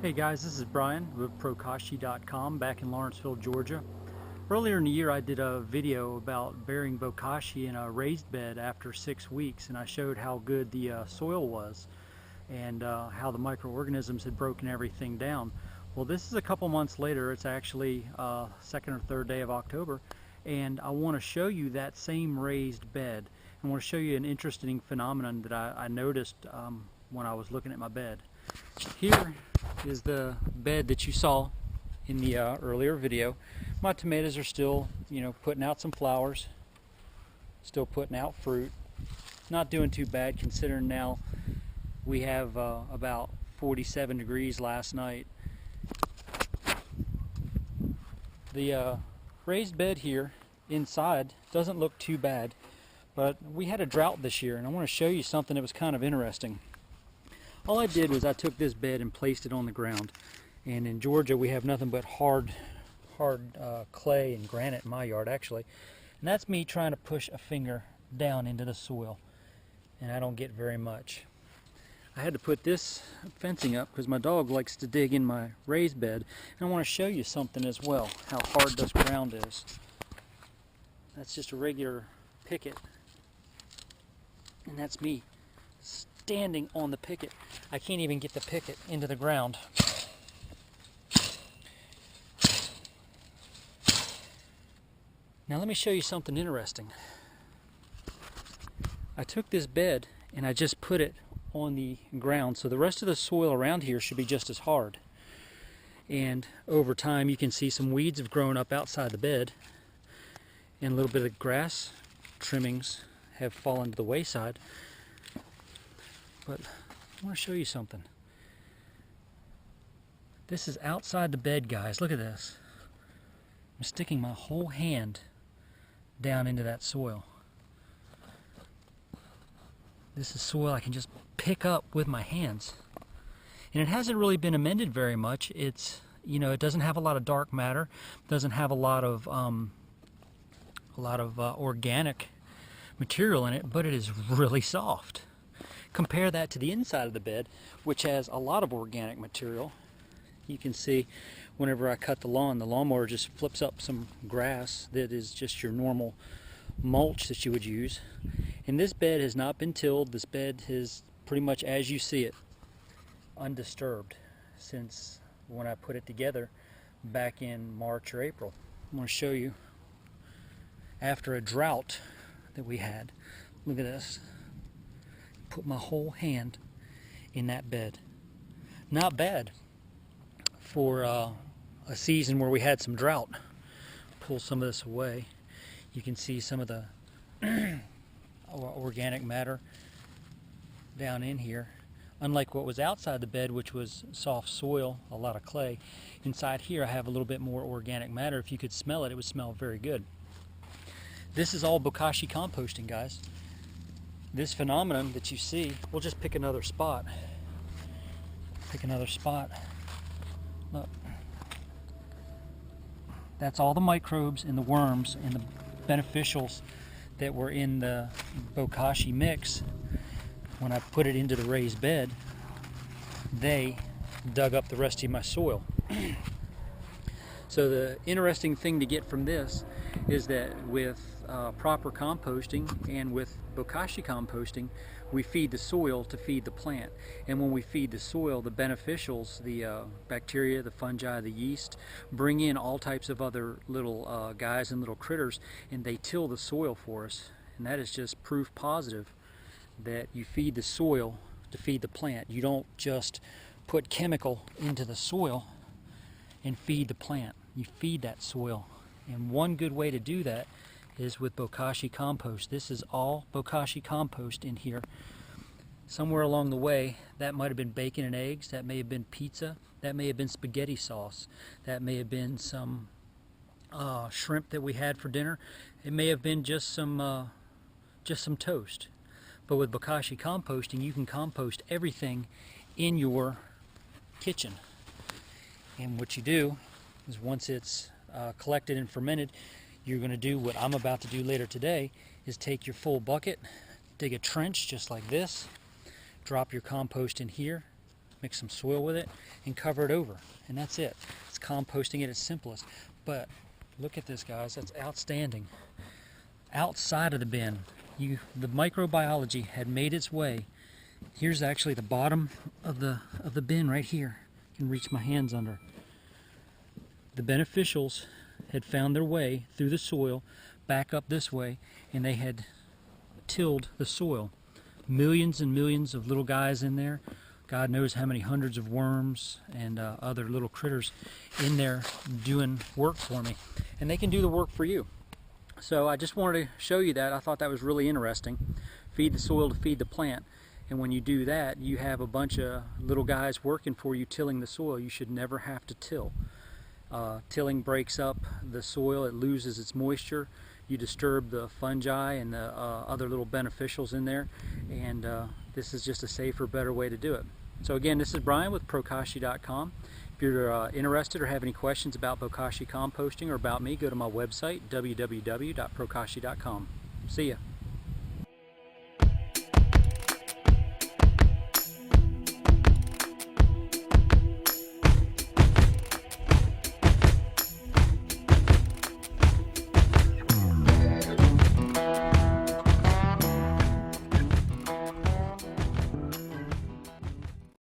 Hey guys, this is Brian with Bokashi.com back in Lawrenceville, Georgia. Earlier in the year I did a video about burying Bokashi in a raised bed after 6 weeks, and I showed how good the soil was and how the microorganisms had broken everything down. Well, this is a couple months later. It's actually second or third day of October, and I want to show you that same raised bed. I want to show you an interesting phenomenon that I noticed when I was looking at my bed. Here is the bed that you saw in the earlier video. My tomatoes are still, putting out some flowers, still putting out fruit. Not doing too bad considering now we have about 47 degrees last night. The raised bed here inside doesn't look too bad, but we had a drought this year, and I want to show you something that was kind of interesting. All I did was I took this bed and placed it on the ground, and in Georgia we have nothing but hard clay and granite in my yard actually, and that's me trying to push a finger down into the soil, and I don't get very much. I had to put this fencing up because my dog likes to dig in my raised bed, and I want to show you something as well, how hard this ground is. That's just a regular picket, and that's me standing on the picket. I can't even get the picket into the ground. Now let me show you something interesting. I took this bed and I just put it on the ground, so the rest of the soil around here should be just as hard. And over time you can see some weeds have grown up outside the bed, and a little bit of grass trimmings have fallen to the wayside. But I want to show you something. This is outside the bed, guys. Look at this. I'm sticking my whole hand down into that soil. This is soil I can just pick up with my hands. And it hasn't really been amended very much. It's, it doesn't have a lot of dark matter, doesn't have a lot of organic material in it, but it is really soft. Compare that to the inside of the bed, which has a lot of organic material. You can see whenever I cut the lawnmower just flips up some grass that is just your normal mulch that you would use. And this bed has not been tilled. This bed is pretty much as you see it, undisturbed since when I put it together back in March or April. I'm going to show you after a drought that we had. Look at this. Put my whole hand in that bed. Not bad for a season where we had some drought. Pull some of this away. You can see some of the organic matter down in here. Unlike what was outside the bed, which was soft soil, a lot of clay, inside here I have a little bit more organic matter. If you could smell it, it would smell very good. This is all Bokashi composting, guys. This phenomenon that you see, we'll just pick another spot. Pick another spot. Look. That's all the microbes and the worms and the beneficials that were in the Bokashi mix. When I put it into the raised bed, they dug up the rest of my soil. So the interesting thing to get from this is that with proper composting and with Bokashi composting, we feed the soil to feed the plant. And when we feed the soil, the beneficials, the bacteria, the fungi, the yeast, bring in all types of other little guys and little critters, and they till the soil for us. And that is just proof positive that you feed the soil to feed the plant. You don't just put chemical into the soil and feed the plant. You feed that soil. And one good way to do that is with Bokashi compost. This is all Bokashi compost in here. Somewhere along the way, that might have been bacon and eggs, that may have been pizza, that may have been spaghetti sauce, that may have been some shrimp that we had for dinner. It may have been just some toast. But with Bokashi composting, you can compost everything in your kitchen. And what you do is once it's collected and fermented, you're going to do what I'm about to do later today, is take your full bucket, dig a trench just like this, drop your compost in here, mix some soil with it, and cover it over. And that's it. It's composting at its simplest. But look at this, guys. That's outstanding. Outside of the bin, the microbiology had made its way. Here's actually the bottom of the bin right here. You can reach my hands under. The beneficials had found their way through the soil back up this way, and they had tilled the soil. Millions and millions of little guys in there. God knows how many hundreds of worms and other little critters in there doing work for me. And they can do the work for you. So I just wanted to show you that. I thought that was really interesting. Feed the soil to feed the plant. And when you do that, you have a bunch of little guys working for you tilling the soil. You should never have to till. Tilling breaks up the soil. It loses its moisture. You disturb the fungi and the other little beneficials in there. And this is just a safer, better way to do it. So again, this is Brian with Bokashi.com. If you're interested or have any questions about Bokashi composting or about me, go to my website, www.bokashi.com. See ya.